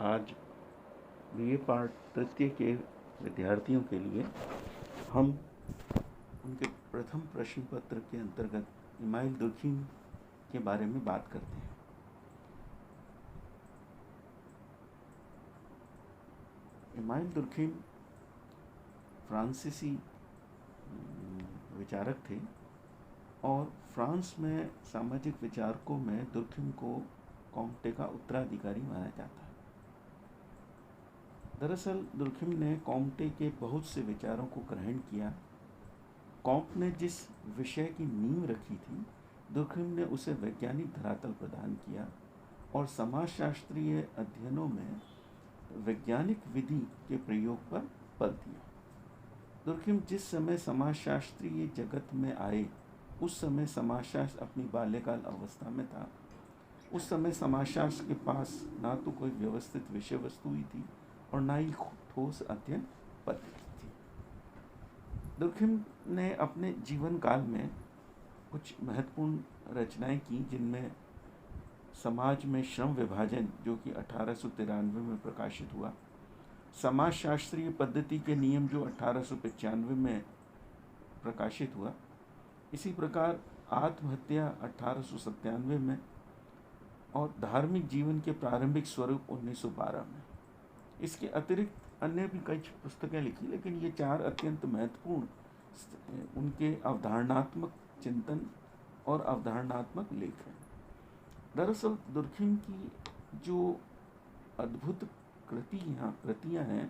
आज BA part तृतीय के विद्यार्थियों के लिए हम उनके प्रथम प्रश्न पत्र के अंतर्गत इमाइल दुर्खिम के बारे में बात करते हैं। इमाइल दुर्खिम फ्रांसीसी विचारक थे और फ्रांस में सामाजिक विचारकों में दुर्खिम को कॉम्टे का उत्तराधिकारी माना जाता है। दरअसल दुर्खिम ने कॉम्टे के बहुत से विचारों को ग्रहण किया। कॉम्ट ने जिस विषय की नींव रखी थी, दुर्खिम ने उसे वैज्ञानिक धरातल प्रदान किया और समाजशास्त्रीय अध्ययनों में वैज्ञानिक विधि के प्रयोग पर बल दिया। दुर्खिम जिस समय समाजशास्त्रीय जगत में आए उस समय समाजशास्त्र अपनी बाल्यकाल अवस्था में था। उस समय समाजशास्त्र के पास ना तो कोई व्यवस्थित विषय वस्तु ही थी और ना ही ठोस अध्ययन पद्धति थी। दुर्खिम ने अपने जीवन काल में कुछ महत्वपूर्ण रचनाएं की, जिनमें समाज में श्रम विभाजन जो कि 1893 में प्रकाशित हुआ, समाजशास्त्रीय पद्धति के नियम जो 1895 में प्रकाशित हुआ, इसी प्रकार आत्महत्या 1897 में और धार्मिक जीवन के प्रारंभिक स्वरूप 1912 में। इसके अतिरिक्त अन्य भी कई पुस्तकें लिखी, लेकिन ये चार अत्यंत महत्वपूर्ण उनके अवधारणात्मक चिंतन और अवधारणात्मक लेख हैं। दरअसल दुर्खिम की जो अद्भुत कृतियाँ हैं,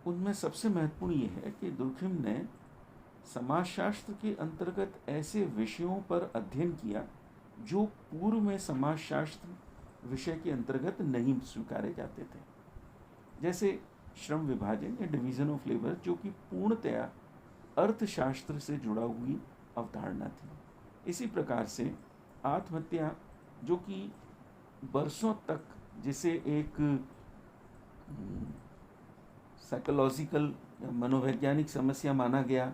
उनमें सबसे महत्वपूर्ण ये है कि दुर्खिम ने समाजशास्त्र के अंतर्गत ऐसे विषयों पर अध्ययन किया जो पूर्व में समाजशास्त्र विषय के अंतर्गत नहीं स्वीकारे जाते थे, जैसे श्रम विभाजन या डिवीजन ऑफ लेबर, जो कि पूर्णतया अर्थशास्त्र से जुड़ा हुई अवधारणा थी। इसी प्रकार से आत्महत्या, जो कि बरसों तक जिसे एक साइकोलॉजिकल या मनोवैज्ञानिक समस्या माना गया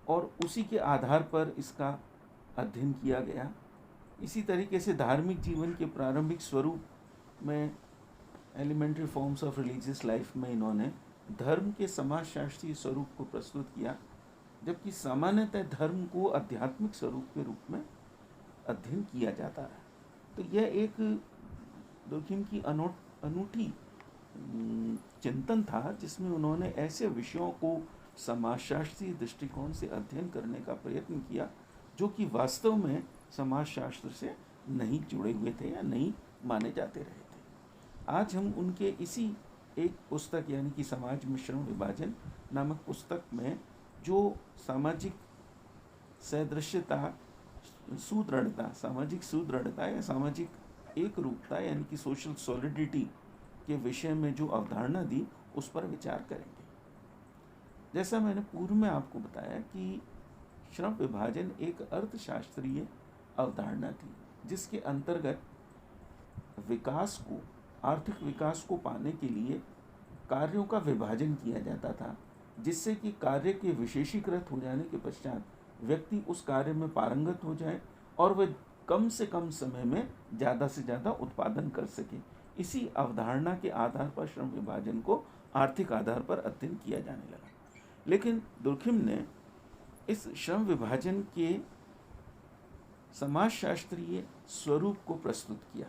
और उसी के आधार पर इसका अध्ययन किया गया। इसी तरीके से धार्मिक जीवन के प्रारंभिक स्वरूप में elementary forms of religious life में इन्होंने धर्म के समाजशास्त्रीय स्वरूप को प्रस्तुत किया, जबकि सामान्यतः धर्म को आध्यात्मिक स्वरूप के रूप में अध्ययन किया जाता है। तो यह एक दुर्खिम की अनूठी चिंतन था, जिसमें उन्होंने ऐसे विषयों को समाजशास्त्रीय दृष्टिकोण से अध्ययन करने का प्रयत्न किया जो कि वास्तव में समाजशास्त्र से नहीं जुड़े हुए थे या नहीं माने जाते रहे थे। आज हम उनके इसी एक पुस्तक यानी कि समाज में श्रम विभाजन नामक पुस्तक में जो सामाजिक सदृश्यता, सुदृढ़ता, सामाजिक सुदृढ़ता या सामाजिक एक रूपता यानी कि सोशल सॉलिडिटी के विषय में जो अवधारणा दी, उस पर विचार करेंगे। जैसा मैंने पूर्व में आपको बताया कि श्रम विभाजन एक अर्थशास्त्रीय अवधारणा थी, जिसके अंतर्गत विकास को, आर्थिक विकास को पाने के लिए कार्यों का विभाजन किया जाता था, जिससे कि कार्य के विशेषीकृत हो जाने के पश्चात व्यक्ति उस कार्य में पारंगत हो जाए और वह कम से कम समय में ज़्यादा से ज़्यादा उत्पादन कर सके। इसी अवधारणा के आधार पर श्रम विभाजन को आर्थिक आधार पर अध्ययन किया जाने लगा। लेकिन दुर्खिम ने इस श्रम विभाजन के समाजशास्त्रीय स्वरूप को प्रस्तुत किया।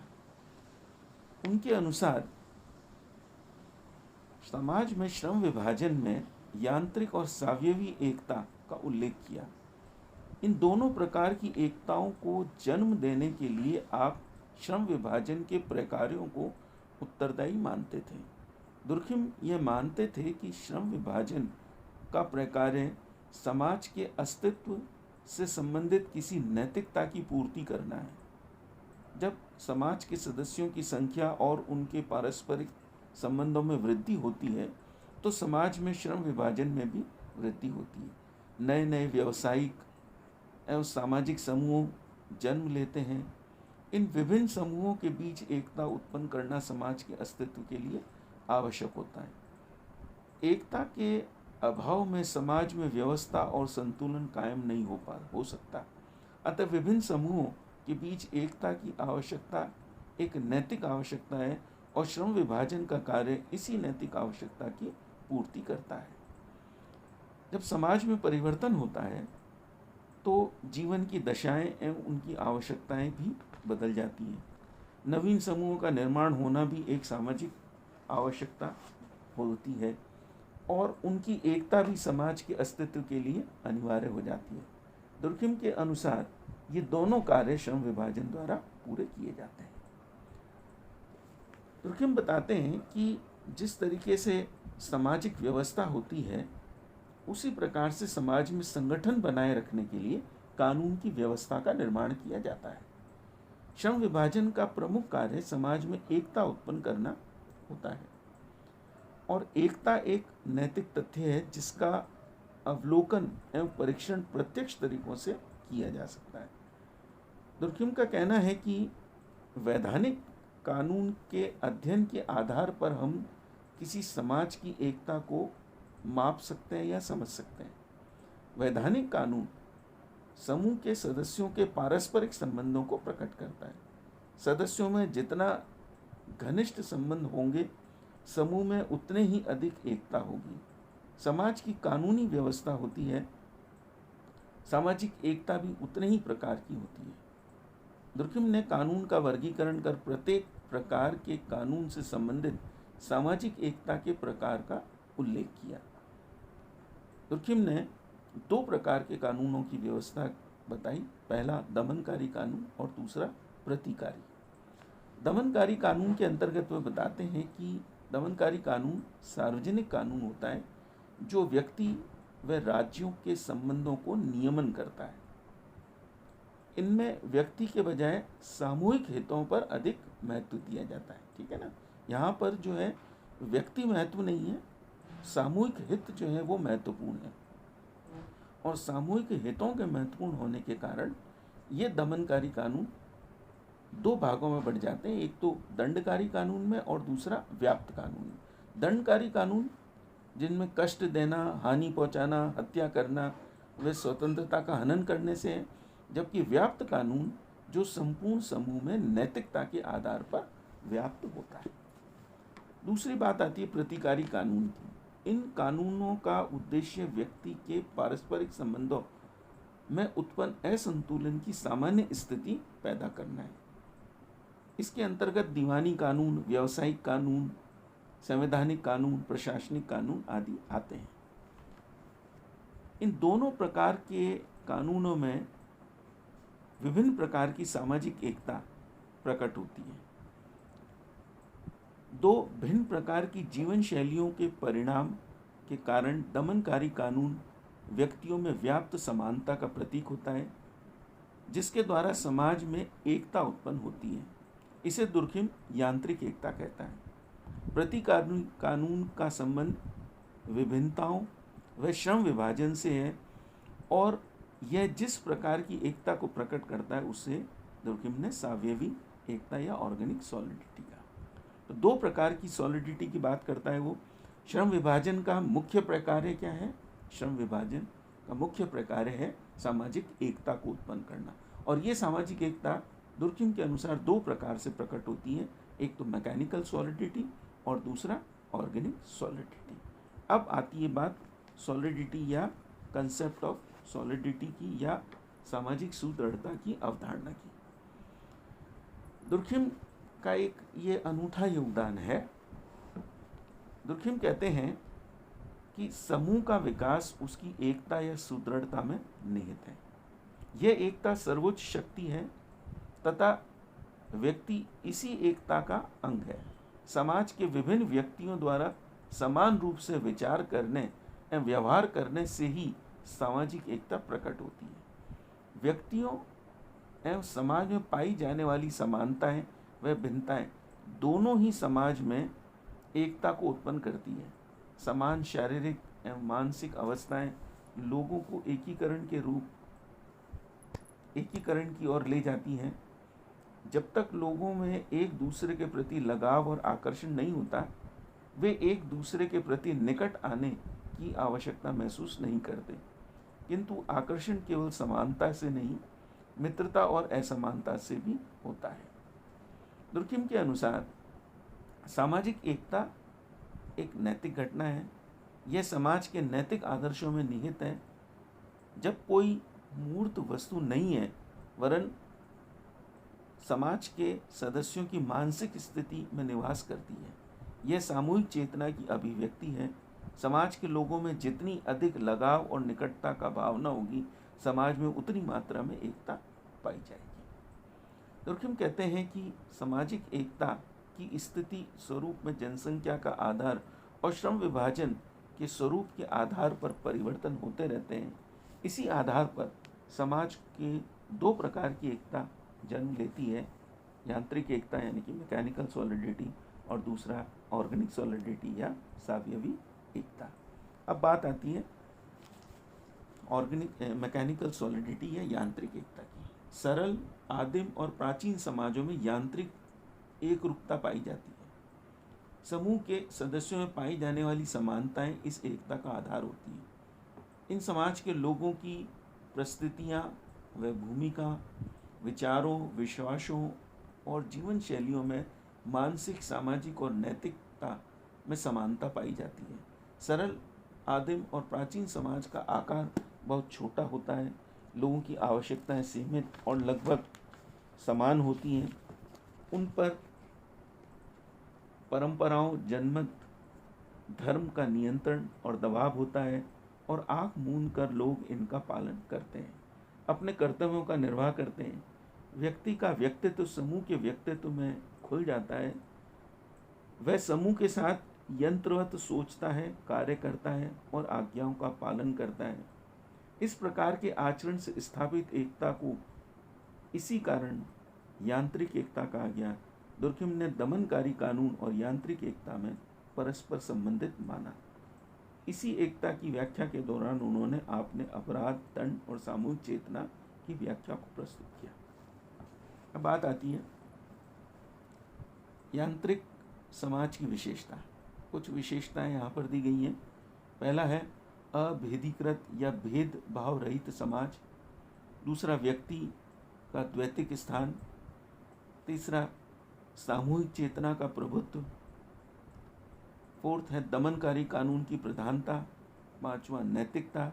उनके अनुसार समाज में श्रम विभाजन में यांत्रिक और सावयवी एकता का उल्लेख किया। इन दोनों प्रकार की एकताओं को जन्म देने के लिए आप श्रम विभाजन के प्रकारों को उत्तरदायी मानते थे। दुर्खिम यह मानते थे कि श्रम विभाजन का प्रकार्य समाज के अस्तित्व से संबंधित किसी नैतिकता की पूर्ति करना है। जब समाज के सदस्यों की संख्या और उनके पारस्परिक संबंधों में वृद्धि होती है, तो समाज में श्रम विभाजन में भी वृद्धि होती है। नए नए व्यावसायिक एवं सामाजिक समूह जन्म लेते हैं। इन विभिन्न समूहों के बीच एकता उत्पन्न करना समाज के अस्तित्व के लिए आवश्यक होता है। एकता के अभाव में समाज में व्यवस्था और संतुलन कायम नहीं हो सकता। अतः विभिन्न समूहों के बीच एकता की आवश्यकता एक नैतिक आवश्यकता है और श्रम विभाजन का कार्य इसी नैतिक आवश्यकता की पूर्ति करता है। जब समाज में परिवर्तन होता है तो जीवन की दशाएं एवं उनकी आवश्यकताएं भी बदल जाती हैं। नवीन समूहों का निर्माण होना भी एक सामाजिक आवश्यकता होती है और उनकी एकता भी समाज के अस्तित्व के लिए अनिवार्य हो जाती है। दुर्खिम के अनुसार ये दोनों कार्य श्रम विभाजन द्वारा पूरे किए जाते हैं। दुर्खिम बताते हैं कि जिस तरीके से सामाजिक व्यवस्था होती है उसी प्रकार से समाज में संगठन बनाए रखने के लिए कानून की व्यवस्था का निर्माण किया जाता है। श्रम विभाजन का प्रमुख कार्य समाज में एकता उत्पन्न करना होता है और एकता एक नैतिक तथ्य है जिसका अवलोकन एवं परीक्षण प्रत्यक्ष तरीकों से किया जा सकता है। दुर्खिम का कहना है कि वैधानिक कानून के अध्ययन के आधार पर हम किसी समाज की एकता को माप सकते हैं या समझ सकते हैं। वैधानिक कानून समूह के सदस्यों के पारस्परिक संबंधों को प्रकट करता है। सदस्यों में जितना घनिष्ठ संबंध होंगे समूह में उतने ही अधिक एकता होगी। समाज की कानूनी व्यवस्था होती है, सामाजिक एकता भी उतने ही प्रकार की होती है। दुर्खिम ने कानून का वर्गीकरण कर प्रत्येक प्रकार के कानून से संबंधित सामाजिक एकता के प्रकार का उल्लेख किया। दुर्खिम ने 2 प्रकार के कानूनों की व्यवस्था बताई। पहला दमनकारी कानून और दूसरा प्रतिकारी। दमनकारी कानून के अंतर्गत वे बताते हैं कि दमनकारी कानून सार्वजनिक कानून होता है जो व्यक्ति व राज्यों के संबंधों को नियमन करता है। इनमें व्यक्ति के बजाय सामूहिक हितों पर अधिक महत्व दिया जाता है। ठीक है ना, यहाँ पर जो है व्यक्ति महत्व नहीं है, सामूहिक हित जो है वो महत्वपूर्ण है और सामूहिक हितों के महत्वपूर्ण होने के कारण ये दमनकारी कानून 2 भागों में बढ़ जाते हैं। एक तो दंडकारी कानून में और दूसरा व्याप्त कानून में। दंडकारी कानून जिनमें कष्ट देना, हानि पहुंचाना, हत्या करना व स्वतंत्रता का हनन करने से है, जबकि व्याप्त कानून जो संपूर्ण समूह में नैतिकता के आधार पर व्याप्त होता है। दूसरी बात आती है प्रतिकारी कानून की। इन कानूनों का उद्देश्य व्यक्ति के पारस्परिक संबंधों में उत्पन्न असंतुलन की सामान्य स्थिति पैदा करना है। इसके अंतर्गत दीवानी कानून, व्यावसायिक कानून, संवैधानिक कानून, प्रशासनिक कानून आदि आते हैं। इन दोनों प्रकार के कानूनों में विभिन्न प्रकार की सामाजिक एकता प्रकट होती है। 2 भिन्न प्रकार की जीवन शैलियों के परिणाम के कारण दमनकारी कानून व्यक्तियों में व्याप्त समानता का प्रतीक होता है जिसके द्वारा समाज में एकता उत्पन्न होती है। इसे दुर्खिम यांत्रिक एकता कहता है। प्रतिकारी कानून का संबंध विभिन्नताओं व श्रम विभाजन से है और यह जिस प्रकार की एकता को प्रकट करता है उससे दुर्खिम ने सावयवी एकता या ऑर्गेनिक सॉलिडिटी का। तो 2 प्रकार की सॉलिडिटी की बात करता है वो। श्रम विभाजन का मुख्य प्रकार क्या है? श्रम विभाजन का मुख्य प्रकार है सामाजिक एकता को उत्पन्न करना और ये सामाजिक एकता दुर्खिम के अनुसार 2 प्रकार से प्रकट होती है। एक तो मैकेनिकल सॉलिडिटी और दूसरा ऑर्गेनिक सॉलिडिटी। अब आती है बात सॉलिडिटी या कंसेप्ट ऑफ सॉलिडिटी की या सामाजिक सुदृढ़ता की अवधारणा की। दुर्खिम का एक ये अनूठा योगदान है। दुर्खिम कहते हैं कि समूह का विकास उसकी एकता या सुदृढ़ता में निहित है। यह एकता सर्वोच्च शक्ति है तथा व्यक्ति इसी एकता का अंग है। समाज के विभिन्न व्यक्तियों द्वारा समान रूप से विचार करने एवं व्यवहार करने से ही सामाजिक एकता प्रकट होती है। व्यक्तियों एवं समाज में पाई जाने वाली समानताएं व भिन्नताएं दोनों ही समाज में एकता को उत्पन्न करती है। समान शारीरिक एवं मानसिक अवस्थाएं लोगों को एकीकरण की ओर ले जाती हैं। जब तक लोगों में एक दूसरे के प्रति लगाव और आकर्षण नहीं होता, वे एक दूसरे के प्रति निकट आने की आवश्यकता महसूस नहीं करते। किंतु आकर्षण केवल समानता से नहीं, मित्रता और असमानता से भी होता है। दुर्खिम के अनुसार सामाजिक एकता एक नैतिक घटना है। यह समाज के नैतिक आदर्शों में निहित है। जब कोई मूर्त वस्तु नहीं है, वरन समाज के सदस्यों की मानसिक स्थिति में निवास करती है, यह सामूहिक चेतना की अभिव्यक्ति है। समाज के लोगों में जितनी अधिक लगाव और निकटता का भावना होगी, समाज में उतनी मात्रा में एकता पाई जाएगी। दुर्कheim कहते हैं कि सामाजिक एकता की स्थिति स्वरूप में जनसंख्या का आधार और श्रम विभाजन के स्वरूप के आधार पर परिवर्तन होते रहते हैं। इसी आधार पर समाज के दो प्रकार की एकता जन्म लेती है। यांत्रिक एकता यानी कि मैकेनिकल सॉलिडिटी, और दूसरा ऑर्गेनिक सॉलिडिटी या सावयवी एकता। अब बात आती है ऑर्गेनिक मैकेनिकल सॉलिडिटी या यांत्रिक एकता की। सरल, आदिम और प्राचीन समाजों में यांत्रिक एकरूपता पाई जाती है। समूह के सदस्यों में पाई जाने वाली समानताएं इस एकता का आधार होती हैं। इन समाज के लोगों की परिस्थितियां व भूमिका, विचारों, विश्वासों और जीवन शैलियों में मानसिक, सामाजिक और नैतिकता में समानता पाई जाती है। सरल, आदिम और प्राचीन समाज का आकार बहुत छोटा होता है। लोगों की आवश्यकताएं सीमित और लगभग समान होती हैं। उन पर परंपराओं, जनमत, धर्म का नियंत्रण और दबाव होता है और आँख मूंद कर लोग इनका पालन करते हैं, अपने कर्तव्यों का निर्वाह करते हैं। व्यक्ति का व्यक्तित्व समूह के व्यक्तित्व में खुल जाता है। वह समूह के साथ यंत्रवत सोचता है, कार्य करता है और आज्ञाओं का पालन करता है। इस प्रकार के आचरण से स्थापित एकता को इसी कारण यांत्रिक एकता कहा गया। दुर्कheim ने दमनकारी कानून और यांत्रिक एकता में परस्पर संबंधित माना। इसी एकता की व्याख्या के दौरान उन्होंने आपने अपराध, दंड और सामूहिक चेतना की व्याख्या को प्रस्तुत किया। अब बात आती है यांत्रिक समाज की विशेषता। कुछ विशेषताएं यहाँ पर दी गई हैं। पहला है अभेदीकृत या भेदभाव रहित समाज। दूसरा, व्यक्ति का द्वैतिक स्थान। तीसरा, सामूहिक चेतना का प्रभुत्व। फोर्थ है दमनकारी कानून की प्रधानता। पांचवा, नैतिकता।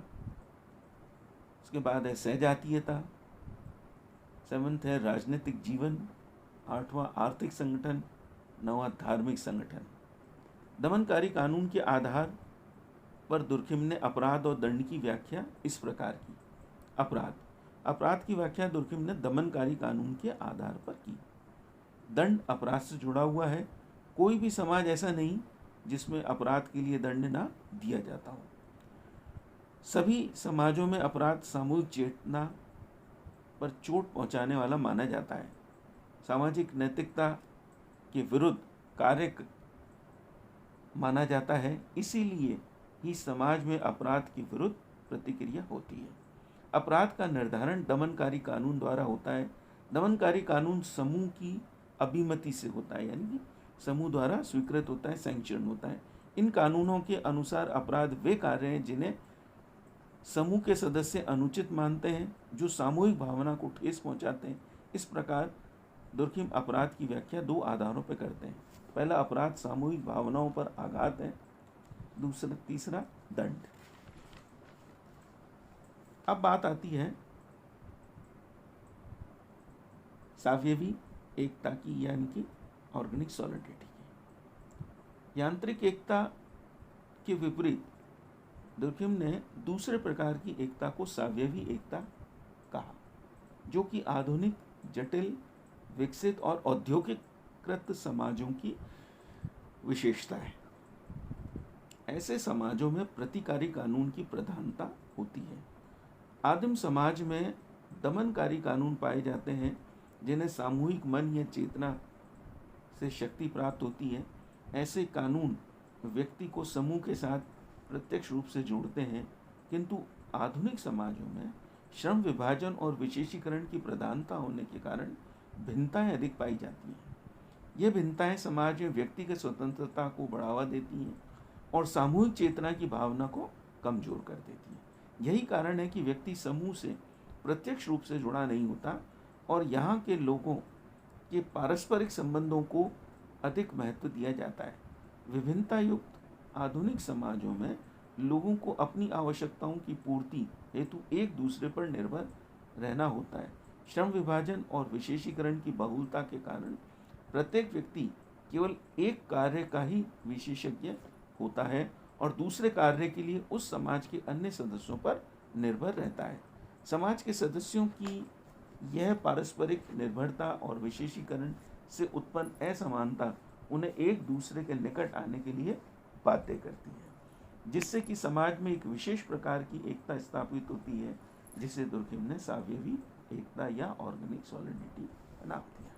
उसके बाद है सहजातीयता। सेवंथ है राजनीतिक जीवन। आठवां, आर्थिक संगठन। नौवां, धार्मिक संगठन। दमनकारी कानून के आधार पर दुर्कheim ने अपराध और दंड की व्याख्या इस प्रकार की। अपराध की व्याख्या दुर्कheim ने दमनकारी कानून के आधार पर की। दंड अपराध से जुड़ा हुआ है। कोई भी समाज ऐसा नहीं जिसमें अपराध के लिए दंड ना दिया जाता हो। सभी समाजों में अपराध सामूहिक चेतना पर चोट पहुंचाने वाला माना जाता है। सामाजिक नैतिकता के विरुद्ध कार्य माना जाता है। इसीलिए ही समाज में अपराध के विरुद्ध प्रतिक्रिया होती है। अपराध का निर्धारण दमनकारी कानून द्वारा होता है। दमनकारी कानून समूह की अभिमति से होता है, यानी कि समूह द्वारा स्वीकृत होता है, सैंक्शन होता है। इन कानूनों के अनुसार अपराध वे कार्य हैं जिन्हें समूह के सदस्य अनुचित मानते हैं, जो सामूहिक भावना को ठेस पहुंचाते हैं। इस प्रकार दुर्कheim अपराध की व्याख्या दो आधारों पर करते हैं। पहला, अपराध सामूहिक भावनाओं पर आघात है। तीसरा, दंड। अब बात आती है सावयवी एकता की, यानी कि ऑर्गेनिक सॉलिडिटी की। यांत्रिक एकता के विपरीत दुर्कheim ने दूसरे प्रकार की एकता को सावयवी एकता कहा, जो कि आधुनिक, जटिल, विकसित और औद्योगिकृत समाजों की विशेषता है। ऐसे समाजों में प्रतिकारी कानून की प्रधानता होती है। आदिम समाज में दमनकारी कानून पाए जाते हैं, जिन्हें सामूहिक मन या चेतना से शक्ति प्राप्त होती है। ऐसे कानून व्यक्ति को समूह के साथ प्रत्यक्ष रूप से जोड़ते हैं, किंतु आधुनिक समाजों में श्रम विभाजन और विशेषीकरण की प्रधानता होने के कारण भिन्नताएं अधिक पाई जाती हैं। ये भिन्नताएं समाज में व्यक्तिगत स्वतंत्रता को बढ़ावा देती हैं और सामूहिक चेतना की भावना को कमजोर कर देती हैं। यही कारण है कि व्यक्ति समूह से प्रत्यक्ष रूप से जुड़ा नहीं होता और यहाँ के लोगों के पारस्परिक संबंधों को अधिक महत्व दिया जाता है। विभिन्नता युक्त आधुनिक समाजों में लोगों को अपनी आवश्यकताओं की पूर्ति हेतु एक दूसरे पर निर्भर रहना होता है। श्रम विभाजन और विशेषीकरण की बहुलता के कारण प्रत्येक व्यक्ति केवल एक कार्य का ही विशेषज्ञ होता है और दूसरे कार्य के लिए उस समाज के अन्य सदस्यों पर निर्भर रहता है। समाज के सदस्यों की यह पारस्परिक निर्भरता और विशेषीकरण से उत्पन्न असमानता उन्हें एक दूसरे के निकट आने के लिए बाध्य करती है, जिससे कि समाज में एक विशेष प्रकार की एकता स्थापित होती है, जिसे दुर्खिम ने सावयवी एकता या ऑर्गेनिक सॉलिडिटी नाम दिया।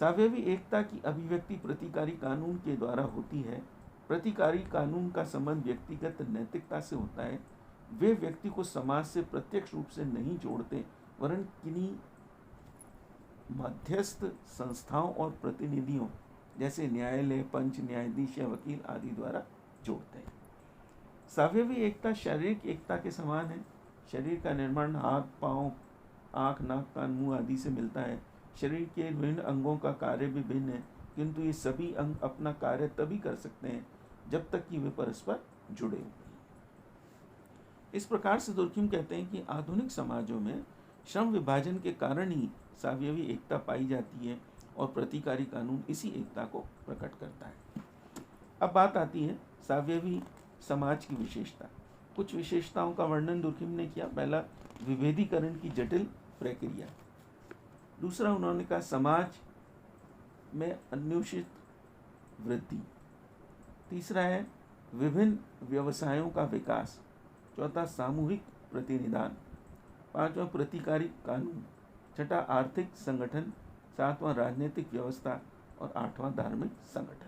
सावयवी एकता की अभिव्यक्ति प्रतिकारी कानून के द्वारा होती है। प्रतिकारी कानून का संबंध व्यक्तिगत नैतिकता से होता है। वे व्यक्ति को समाज से प्रत्यक्ष रूप से नहीं जोड़ते, वरन किन्हीं मध्यस्थ संस्थाओं और प्रतिनिधियों जैसे न्यायालय, पंच, न्यायाधीश या वकील आदि द्वारा जोड़ते हैं। सावयवी एकता शारीरिक एकता के समान है। शरीर का निर्माण हाथ, पांव, आँख, नाक, कान, मुंह आदि से मिलता है। शरीर के विभिन्न अंगों का कार्य भी भिन्न है, किंतु ये सभी अंग अपना कार्य तभी कर सकते हैं जब तक कि वे परस्पर जुड़े हुए हैं। इस प्रकार से दुर्खिम कहते हैं कि आधुनिक समाजों में श्रम विभाजन के कारण ही सावयवी एकता पाई जाती है और प्रतिकारी कानून इसी एकता को प्रकट करता है। अब बात आती है सावयवी समाज की विशेषता। कुछ विशेषताओं का वर्णन दुर्खिम ने किया। पहला, विभेदीकरण की जटिल प्रक्रिया। दूसरा, उन्होंने कहा समाज में अन्योषित वृद्धि। तीसरा है विभिन्न व्यवसायों का विकास। चौथा, सामूहिक प्रतिनिधान। पांचवा, प्रतिकारी कानून। छठा, आर्थिक संगठन। सातवां, राजनीतिक व्यवस्था और आठवां, धार्मिक संगठन।